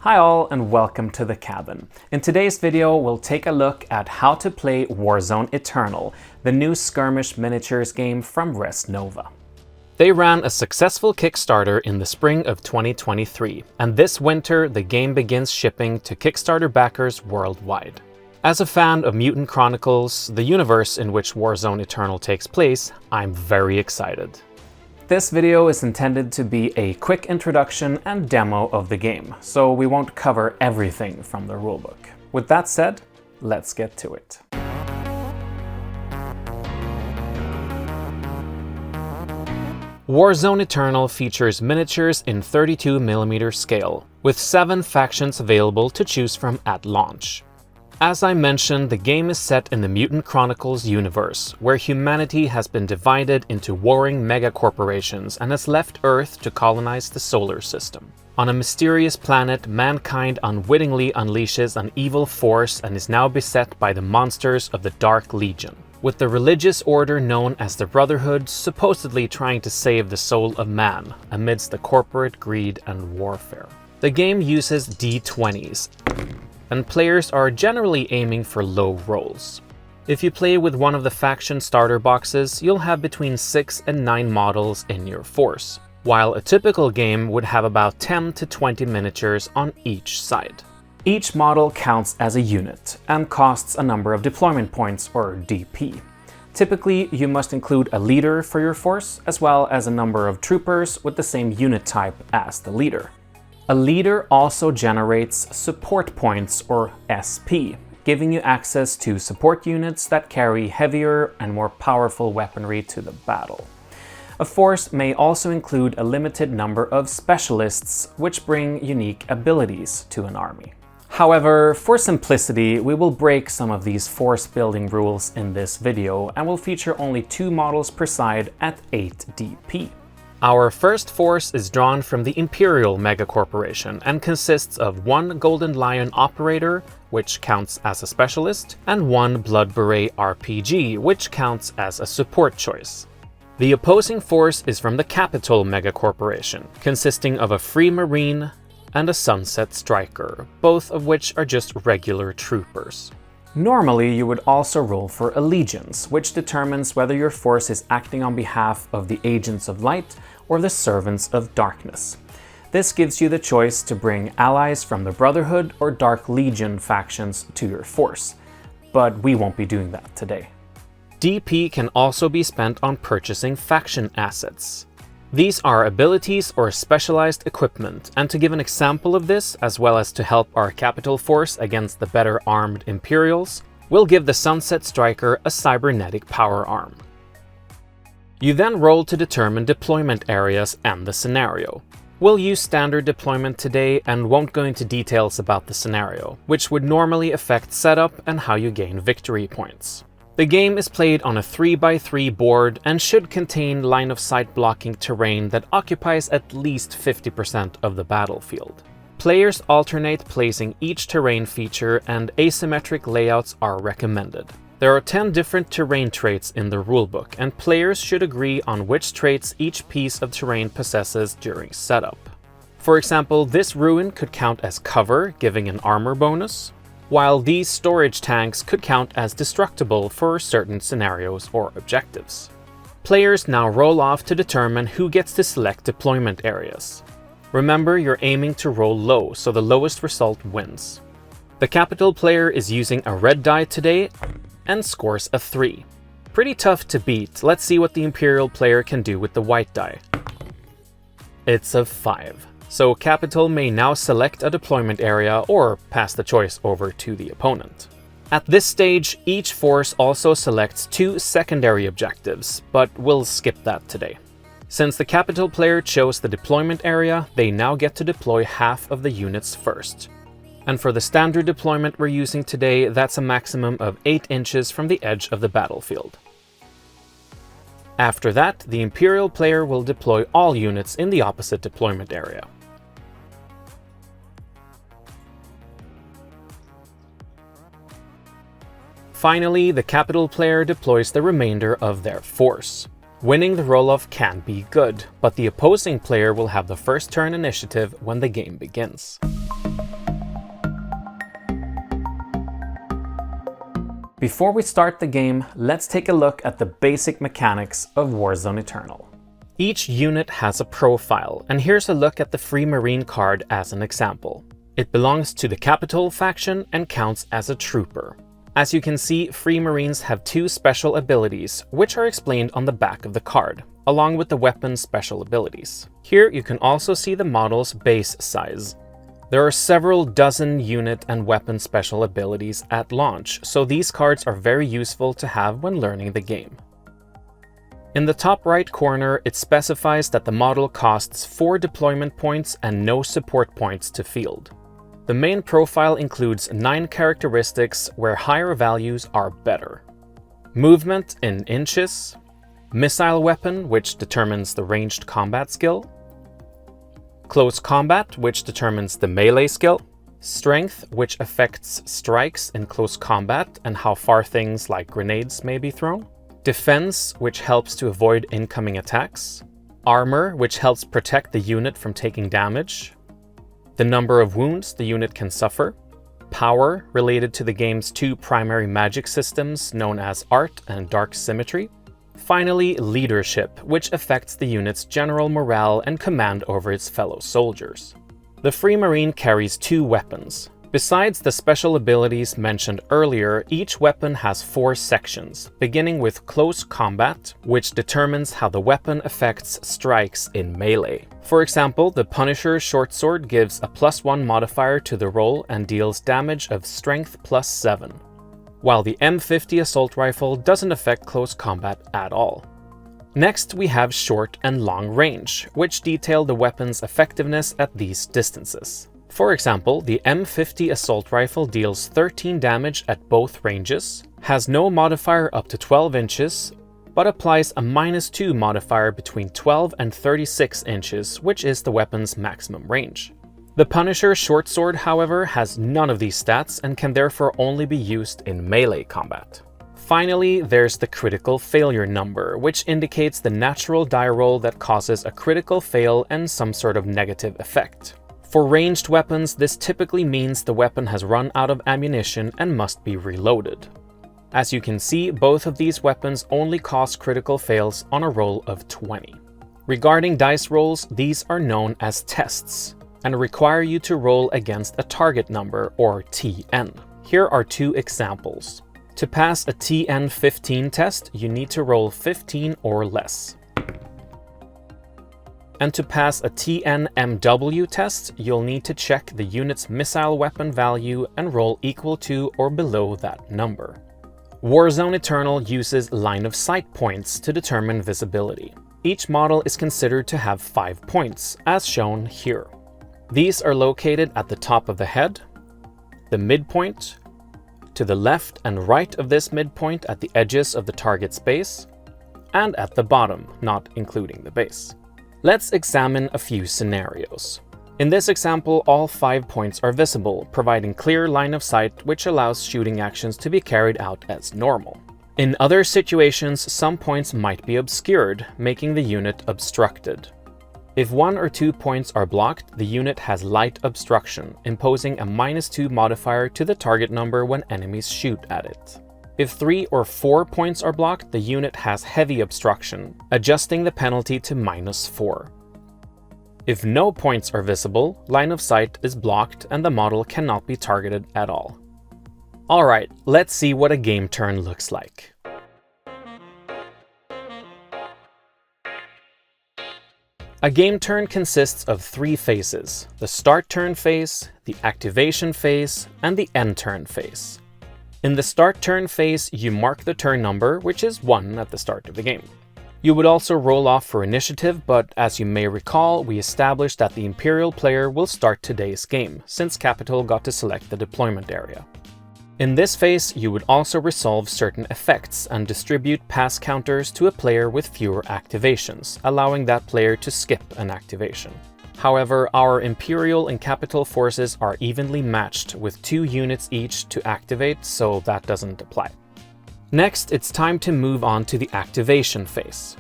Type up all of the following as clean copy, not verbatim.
Hi all and welcome to the cabin. In today's video we'll take a look at how to play Warzone Eternal, the new skirmish miniatures game from Res Nova. They ran a successful Kickstarter in the spring of 2023, and this winter the game begins shipping to Kickstarter backers worldwide. As a fan of Mutant Chronicles, the universe in which Warzone Eternal takes place, I'm very excited. This video is intended to be a quick introduction and demo of the game, so we won't cover everything from the rulebook. With that said, let's get to it. Warzone Eternal features miniatures in 32mm scale, with 7 factions available to choose from at launch. As I mentioned, the game is set in the Mutant Chronicles universe, where humanity has been divided into warring megacorporations and has left Earth to colonize the solar system. On a mysterious planet, mankind unwittingly unleashes an evil force and is now beset by the monsters of the Dark Legion, with the religious order known as the Brotherhood supposedly trying to save the soul of man amidst the corporate greed and warfare. The game uses D20s, and players are generally aiming for low rolls. If you play with one of the faction starter boxes, you'll have between 6 and 9 models in your force, while a typical game would have about 10 to 20 miniatures on each side. Each model counts as a unit and costs a number of deployment points, or DP. Typically, you must include a leader for your force, as well as a number of troopers with the same unit type as the leader. A leader also generates support points, or SP, giving you access to support units that carry heavier and more powerful weaponry to the battle. A force may also include a limited number of specialists, which bring unique abilities to an army. However, for simplicity, we will break some of these force building rules in this video and will feature only 2 models per side at 8 DP. Our first force is drawn from the Imperial Megacorporation and consists of 1 Golden Lion Operator, which counts as a specialist, and 1 Blood Beret RPG, which counts as a support choice. The opposing force is from the Capital Megacorporation, consisting of a Free Marine and a Sunset Striker, both of which are just regular troopers. Normally, you would also roll for Allegiance, which determines whether your force is acting on behalf of the Agents of Light or the Servants of Darkness. This gives you the choice to bring allies from the Brotherhood or Dark Legion factions to your force, but we won't be doing that today. DP can also be spent on purchasing faction assets. These are abilities or specialized equipment, and to give an example of this, as well as to help our capital force against the better armed Imperials, we'll give the Sunset Striker a cybernetic power arm. You then roll to determine deployment areas and the scenario. We'll use standard deployment today and won't go into details about the scenario, which would normally affect setup and how you gain victory points. The game is played on a 3x3 board and should contain line-of-sight blocking terrain that occupies at least 50% of the battlefield. Players alternate placing each terrain feature, and asymmetric layouts are recommended. There are 10 different terrain traits in the rulebook, and players should agree on which traits each piece of terrain possesses during setup. For example, this ruin could count as cover, giving an armor bonus, while these storage tanks could count as destructible for certain scenarios or objectives. Players now roll off to determine who gets to select deployment areas. Remember, you're aiming to roll low, so the lowest result wins. The Capital player is using a red die today and scores a 3. Pretty tough to beat. Let's see what the Imperial player can do with the white die. It's a 5. So Capital may now select a deployment area or pass the choice over to the opponent. At this stage, each force also selects 2 secondary objectives, but we'll skip that today. Since the Capital player chose the deployment area, they now get to deploy half of the units first. And for the standard deployment we're using today, that's a maximum of 8 inches from the edge of the battlefield. After that, the Imperial player will deploy all units in the opposite deployment area. Finally, the Capital player deploys the remainder of their force. Winning the roll-off can be good, but the opposing player will have the first turn initiative when the game begins. Before we start the game, let's take a look at the basic mechanics of Warzone Eternal. Each unit has a profile, and here's a look at the Free Marine card as an example. It belongs to the Capital faction and counts as a trooper. As you can see, Free Marines have two special abilities, which are explained on the back of the card, along with the weapon's special abilities. Here you can also see the model's base size. There are several dozen unit and weapon special abilities at launch, so these cards are very useful to have when learning the game. In the top right corner, it specifies that the model costs 4 deployment points and no support points to field. The main profile includes 9 characteristics where higher values are better. Movement in inches, missile weapon, which determines the ranged combat skill, close combat, which determines the melee skill, strength, which affects strikes in close combat and how far things like grenades may be thrown, defense, which helps to avoid incoming attacks, armor, which helps protect the unit from taking damage, the number of wounds the unit can suffer, power, related to the game's 2 primary magic systems known as Art and Dark Symmetry. Finally, leadership, which affects the unit's general morale and command over its fellow soldiers. The Free Marine carries 2 weapons. Besides the special abilities mentioned earlier, each weapon has 4 sections, beginning with close combat, which determines how the weapon affects strikes in melee. For example, the Punisher short sword gives a +1 modifier to the roll and deals damage of strength +7, while the M50 assault rifle doesn't affect close combat at all. Next, we have short and long range, which detail the weapon's effectiveness at these distances. For example, the M50 assault rifle deals 13 damage at both ranges, has no modifier up to 12 inches, but applies a -2 modifier between 12 and 36 inches, which is the weapon's maximum range. The Punisher short sword, however, has none of these stats and can therefore only be used in melee combat. Finally, there's the critical failure number, which indicates the natural die roll that causes a critical fail and some sort of negative effect. For ranged weapons, this typically means the weapon has run out of ammunition and must be reloaded. As you can see, both of these weapons only cause critical fails on a roll of 20. Regarding dice rolls, these are known as tests and require you to roll against a target number, or TN. Here are 2 examples. To pass a TN 15 test, you need to roll 15 or less. And to pass a TN MW test, you'll need to check the unit's missile weapon value and roll equal to or below that number. Warzone Eternal uses line of sight points to determine visibility. Each model is considered to have 5 points, as shown here. These are located at the top of the head, the midpoint, to the left and right of this midpoint at the edges of the target's base, and at the bottom, not including the base. Let's examine a few scenarios. In this example, all 5 points are visible, providing clear line of sight, which allows shooting actions to be carried out as normal. In other situations, some points might be obscured, making the unit obstructed. If 1 or 2 points are blocked, the unit has light obstruction, imposing a -2 modifier to the target number when enemies shoot at it. If 3 or 4 points are blocked, the unit has heavy obstruction, adjusting the penalty to -4. If no points are visible, line of sight is blocked and the model cannot be targeted at all. Alright, let's see what a game turn looks like. A game turn consists of 3 phases: the start turn phase, the activation phase, and the end turn phase. In the start turn phase, you mark the turn number, which is 1 at the start of the game. You would also roll off for initiative, but as you may recall, we established that the Imperial player will start today's game, since Capital got to select the deployment area. In this phase, you would also resolve certain effects and distribute pass counters to a player with fewer activations, allowing that player to skip an activation. However, our Imperial and Capital forces are evenly matched with 2 units each to activate, so that doesn't apply. Next, it's time to move on to the activation phase.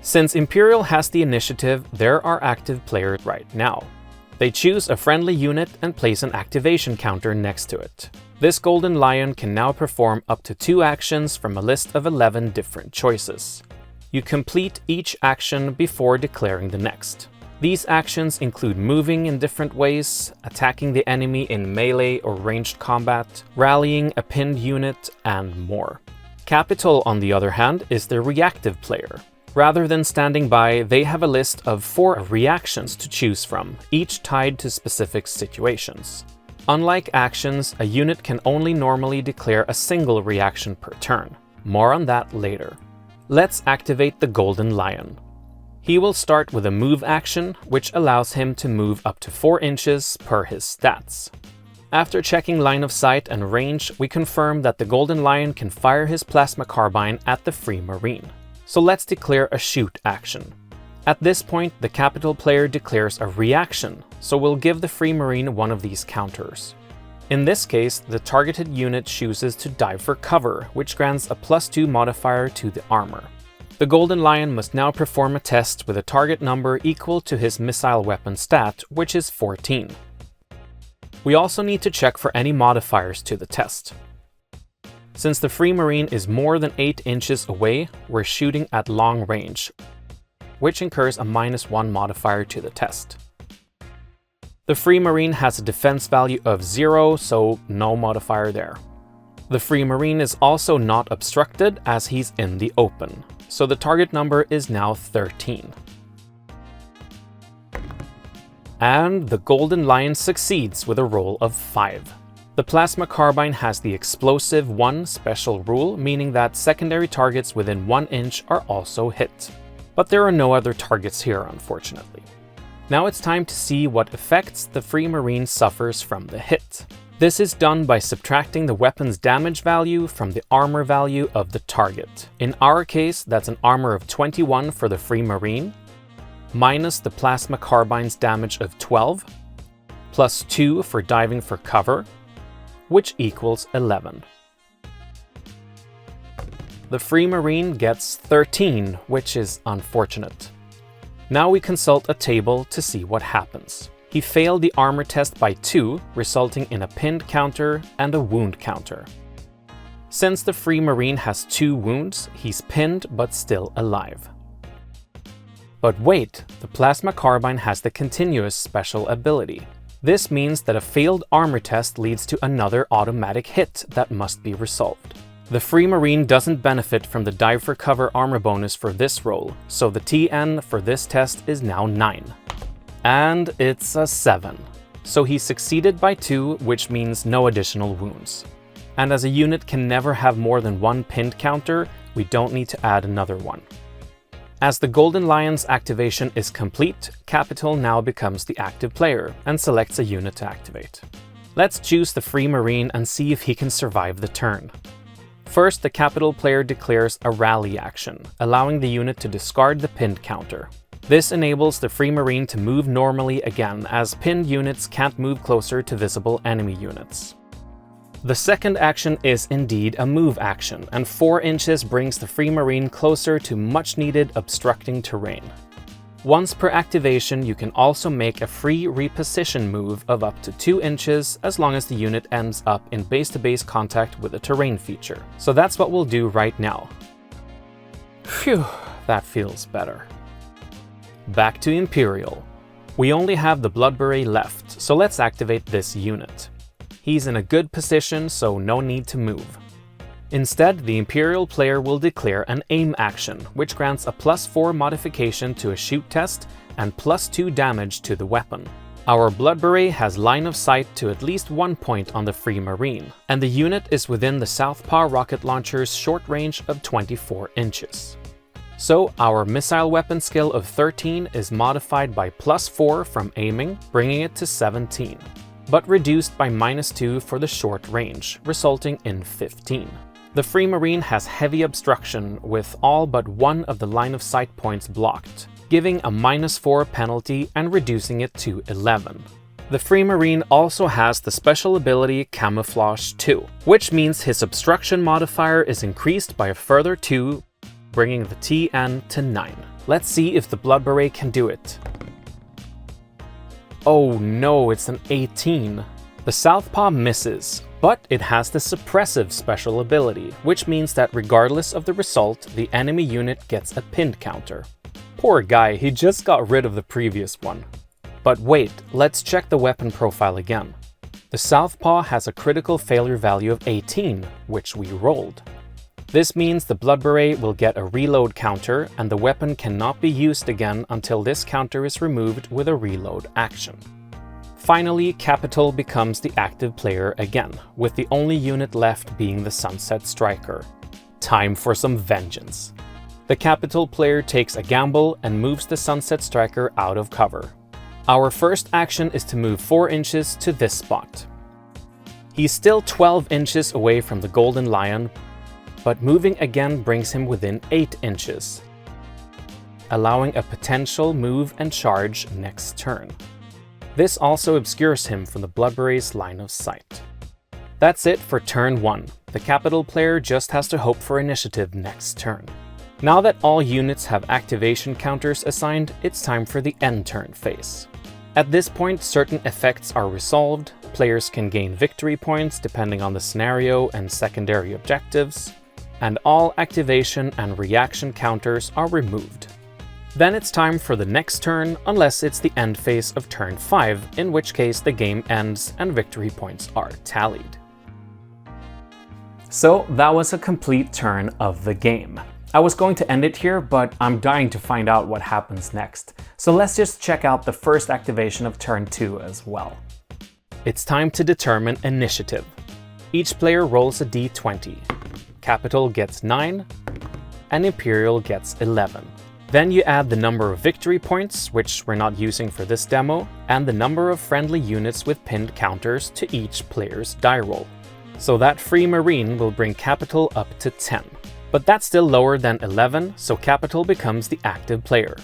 Since Imperial has the initiative, there are active players right now. They choose a friendly unit and place an activation counter next to it. This Golden Lion can now perform up to 2 actions from a list of 11 different choices. You complete each action before declaring the next. These actions include moving in different ways, attacking the enemy in melee or ranged combat, rallying a pinned unit, and more. Capital, on the other hand, is the reactive player. Rather than standing by, they have a list of 4 reactions to choose from, each tied to specific situations. Unlike actions, a unit can only normally declare a single reaction per turn. More on that later. Let's activate the Golden Lion. He will start with a move action, which allows him to move up to 4 inches per his stats. After checking line of sight and range, we confirm that the Golden Lion can fire his plasma carbine at the Free Marine. So let's declare a shoot action. At this point, the Capital player declares a reaction, so we'll give the Free Marine one of these counters. In this case, the targeted unit chooses to dive for cover, which grants a +2 modifier to the armor. The Golden Lion must now perform a test with a target number equal to his missile weapon stat, which is 14. We also need to check for any modifiers to the test. Since the Free Marine is more than 8 inches away, we're shooting at long range, which incurs a -1 modifier to the test. The Free Marine has a defense value of 0, so no modifier there. The Free Marine is also not obstructed as he's in the open, so the target number is now 13. And the Golden Lion succeeds with a roll of 5. The Plasma Carbine has the Explosive 1 special rule, meaning that secondary targets within 1 inch are also hit. But there are no other targets here, unfortunately. Now it's time to see what effects the Free Marine suffers from the hit. This is done by subtracting the weapon's damage value from the armor value of the target. In our case, that's an armor of 21 for the Free Marine, minus the Plasma Carbine's damage of 12, plus 2 for diving for cover, which equals 11. The Free Marine gets 13, which is unfortunate. Now we consult a table to see what happens. He failed the armor test by 2, resulting in a pinned counter and a wound counter. Since the Free Marine has 2 wounds, he's pinned but still alive. But wait, the Plasma Carbine has the continuous special ability. This means that a failed armor test leads to another automatic hit that must be resolved. The Free Marine doesn't benefit from the dive for cover armor bonus for this roll, so the TN for this test is now 9. And it's a 7. So he succeeded by 2, which means no additional wounds. And as a unit can never have more than 1 pinned counter, we don't need to add another one. As the Golden Lion's activation is complete, Capital now becomes the active player and selects a unit to activate. Let's choose the Free Marine and see if he can survive the turn. First, the Capital player declares a rally action, allowing the unit to discard the pinned counter. This enables the Free Marine to move normally again, as pinned units can't move closer to visible enemy units. The second action is indeed a move action, and 4 inches brings the Free Marine closer to much-needed obstructing terrain. Once per activation, you can also make a free reposition move of up to 2 inches as long as the unit ends up in base-to-base contact with a terrain feature. So that's what we'll do right now. Phew, that feels better. Back to Imperial. We only have the Blood Beret left, so let's activate this unit. He's in a good position, so no need to move. Instead, the Imperial player will declare an aim action, which grants a +4 modification to a shoot test and +2 damage to the weapon. Our Blood Beret has line of sight to at least 1 point on the Free Marine, and the unit is within the Southpaw rocket launcher's short range of 24 inches. So our missile weapon skill of 13 is modified by +4 from aiming, bringing it to 17, but reduced by -2 for the short range, resulting in 15. The Free Marine has heavy obstruction with all but one of the line of sight points blocked, giving a -4 penalty and reducing it to 11. The Free Marine also has the special ability Camouflage 2, which means his obstruction modifier is increased by a further 2, bringing the TN to 9. Let's see if the Blood Beret can do it. Oh no, it's an 18. The Southpaw misses, But it has the suppressive special ability, which means that regardless of the result, the enemy unit gets a pinned counter. Poor guy, he just got rid of the previous one. But wait, let's check the weapon profile again. The Southpaw has a critical failure value of 18, which we rolled. This means the Blood Beret will get a reload counter, and the weapon cannot be used again until this counter is removed with a reload action. Finally, Capital becomes the active player again, with the only unit left being the Sunset Striker. Time for some vengeance. The Capital player takes a gamble and moves the Sunset Striker out of cover. Our first action is to move 4 inches to this spot. He's still 12 inches away from the Golden Lion, but moving again brings him within 8 inches, allowing a potential move and charge next turn. This also obscures him from the Blood Beret's line of sight. That's it for turn 1. The Capital player just has to hope for initiative next turn. Now that all units have activation counters assigned, it's time for the end turn phase. At this point, certain effects are resolved, players can gain victory points depending on the scenario and secondary objectives, and all activation and reaction counters are removed. Then it's time for the next turn, unless it's the end phase of turn 5, in which case the game ends and victory points are tallied. So that was a complete turn of the game. I was going to end it here, but I'm dying to find out what happens next. So let's just check out the first activation of turn 2 as well. It's time to determine initiative. Each player rolls a d20. Capital gets 9, and Imperial gets 11. Then you add the number of victory points, which we're not using for this demo, and the number of friendly units with pinned counters to each player's die roll. So that free Marine will bring Capital up to 10. But that's still lower than 11, so Capital becomes the active player.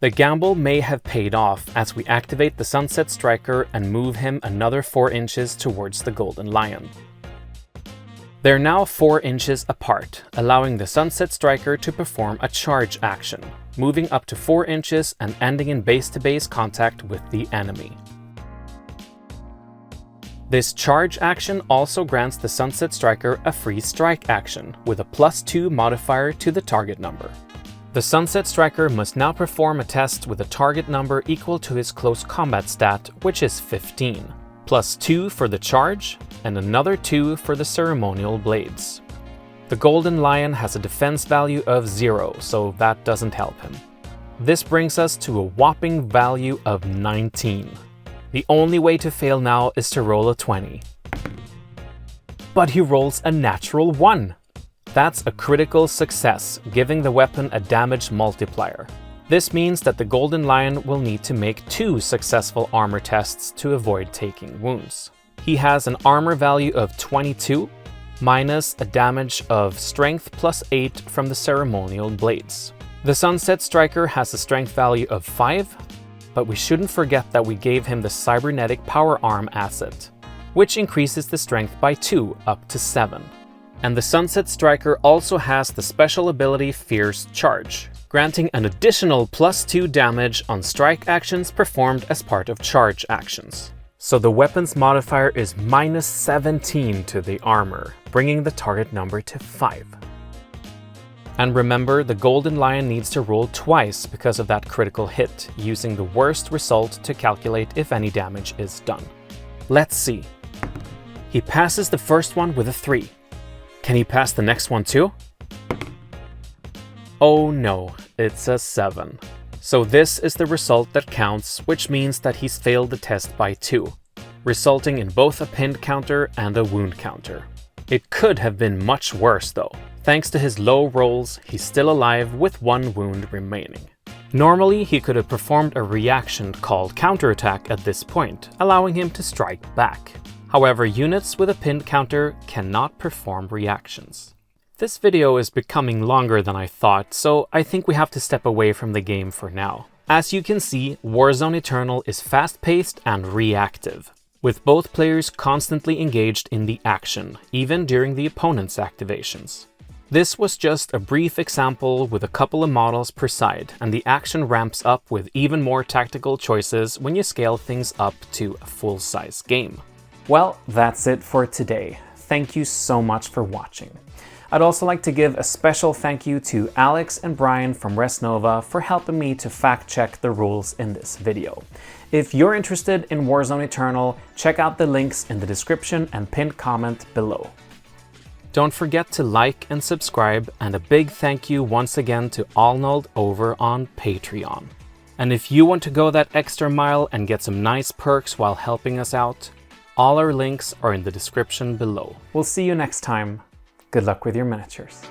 The gamble may have paid off as we activate the Sunset Striker and move him another 4 inches towards the Golden Lion. They're now 4 inches apart, allowing the Sunset Striker to perform a charge action, moving up to 4 inches and ending in base-to-base contact with the enemy. This charge action also grants the Sunset Striker a free strike action, with a +2 modifier to the target number. The Sunset Striker must now perform a test with a target number equal to his close combat stat, which is 15. +2 for the charge, and another 2 for the ceremonial blades. The Golden Lion has a defense value of 0, so that doesn't help him. This brings us to a whopping value of 19. The only way to fail now is to roll a 20. But he rolls a natural 1! That's a critical success, giving the weapon a damage multiplier. This means that the Golden Lion will need to make 2 successful armor tests to avoid taking wounds. He has an armor value of 22, minus a damage of strength +8 from the ceremonial blades. The Sunset Striker has a strength value of 5, but we shouldn't forget that we gave him the cybernetic power arm asset, which increases the strength by 2 up to 7. And the Sunset Striker also has the special ability Fierce Charge, granting an additional +2 damage on strike actions performed as part of charge actions. So the weapon's modifier is -17 to the armor, bringing the target number to 5. And remember, the Golden Lion needs to roll twice because of that critical hit, using the worst result to calculate if any damage is done. Let's see. He passes the first one with a 3. Can he pass the next one too? Oh no, it's a 7. So this is the result that counts, which means that he's failed the test by 2, resulting in both a pinned counter and a wound counter. It could have been much worse though. Thanks to his low rolls, he's still alive with 1 wound remaining. Normally, he could have performed a reaction called counterattack at this point, allowing him to strike back. However, units with a pinned counter cannot perform reactions. This video is becoming longer than I thought, so I think we have to step away from the game for now. As you can see, Warzone Eternal is fast-paced and reactive, with both players constantly engaged in the action, even during the opponent's activations. This was just a brief example with a couple of models per side, and the action ramps up with even more tactical choices when you scale things up to a full-size game. Well, that's it for today. Thank you so much for watching. I'd also like to give a special thank you to Alex and Brian from Resnova for helping me to fact-check the rules in this video. If you're interested in Warzone Eternal, check out the links in the description and pinned comment below. Don't forget to like and subscribe, and a big thank you once again to Arnold over on Patreon. And if you want to go that extra mile and get some nice perks while helping us out, all our links are in the description below. We'll see you next time. Good luck with your miniatures.